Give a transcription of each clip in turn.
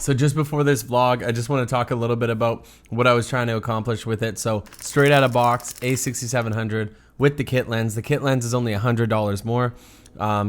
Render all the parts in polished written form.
So just before this vlog, I just want to talk a little bit about what I was trying to accomplish with it. So straight out of box, a6700 with the kit lens. The kit lens is only $100 more.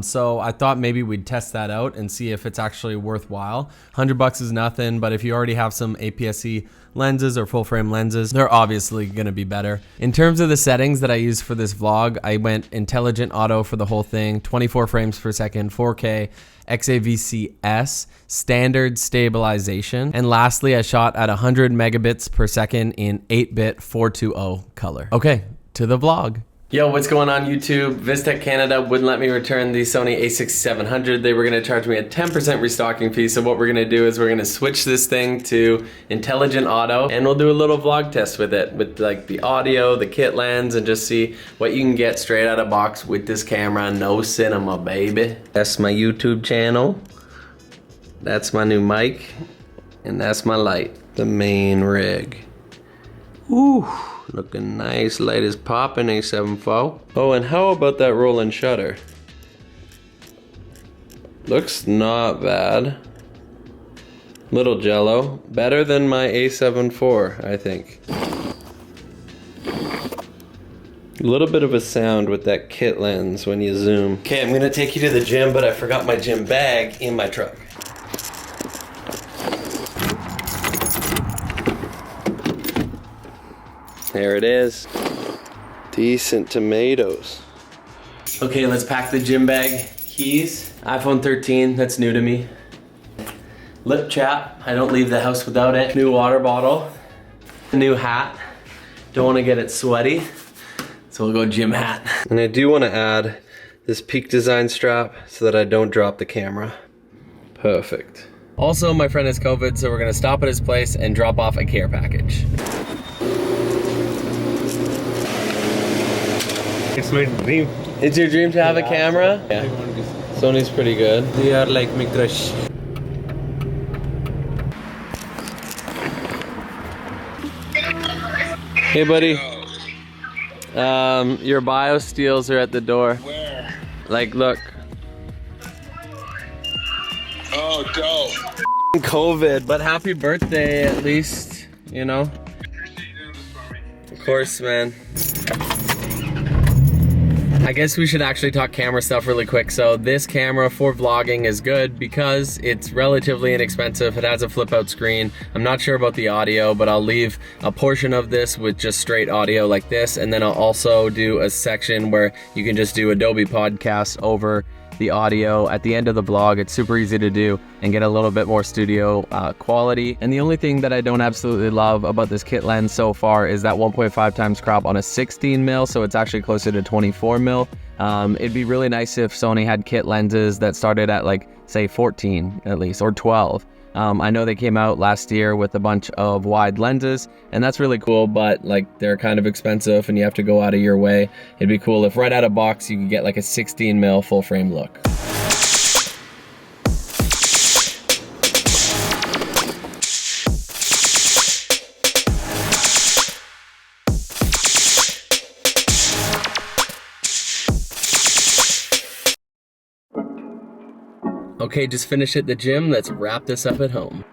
So I thought maybe we'd test that out and see if it's actually worthwhile. 100 bucks is nothing, but if you already have some APS-C lenses or full frame lenses, they're obviously gonna be better. In terms of the settings that I used for this vlog, I went intelligent auto for the whole thing, 24 frames per second, 4K, XAVC-S, standard stabilization, and lastly, I shot at 100 megabits per second in 8-bit 420 color. Okay, to the vlog. Yo, what's going on YouTube? Vistec Canada wouldn't let me return the Sony a6700. They were gonna charge me a 10% restocking fee. So what we're gonna do is we're gonna switch this thing to intelligent auto and we'll do a little vlog test with it, with like the audio, the kit lens, and just see what you can get straight out of box with this camera. No cinema, baby. That's my YouTube channel. That's my new mic. And that's my light, the main rig. Ooh. Looking nice, light is popping, A7 Oh, and how about that rolling shutter? Looks not bad. Little jello. Better than my A7 IV, I think. A little bit of a sound with that kit lens when you zoom. Okay, I'm gonna take you to the gym, but I forgot my gym bag in my truck. There it is. Decent tomatoes. Okay, let's pack the gym bag. Keys, iPhone 13, that's new to me. Lip chap, I don't leave the house without it. New water bottle. New hat. Don't want to get it sweaty, so we'll go gym hat. And I do want to add this Peak Design strap so that I don't drop the camera. Perfect. Also, my friend has COVID, so we're gonna stop at his place and drop off a care package. It's my dream. It's your dream to have a camera? Yeah. I want this. Sony's pretty good. They are like my crush. Hey buddy. Your BioSteels are at the door. Where? Like, look. Oh, dope. COVID, but happy birthday at least, you know? Of course, man. I guess we should actually talk camera stuff really quick. So this camera for vlogging is good because it's relatively inexpensive. It has a flip out screen. I'm not sure about the audio, but I'll leave a portion of this with just straight audio like this. And then I'll also do a section where you can just do Adobe Podcast over the audio at the end of the vlog. It's super easy to do and get a little bit more studio quality. And the only thing that I don't absolutely love about this kit lens so far is that 1.5 times crop on a 16 mil, so it's actually closer to 24 mil. It'd be really nice if Sony had kit lenses that started at like say 14 at least, or 12. I know they came out last year with a bunch of wide lenses, and that's really cool, but like they're kind of expensive and you have to go out of your way. It'd be cool if right out of box you could get like a 16 mil full frame look. Okay, just finished at the gym. Let's wrap this up at home.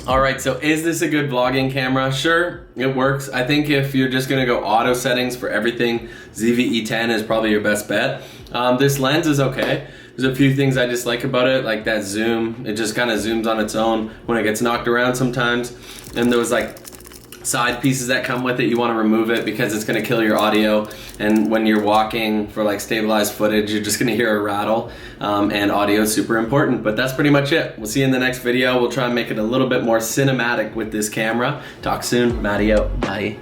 All right, so is this a good vlogging camera? Sure, it works. I think if you're just gonna go auto settings for everything, ZV-E10 is probably your best bet. This lens is okay. There's a few things I dislike about it, like that zoom. It just kind of zooms on its own when it gets knocked around sometimes. And those like side pieces that come with it, you want to remove it because it's going to kill your audio, and when you're walking for like stabilized footage you're just going to hear a rattle, and audio is super important. But that's pretty much it. We'll see you in the next video. We'll try and make it a little bit more cinematic with this camera. Talk soon. Matty out. Bye.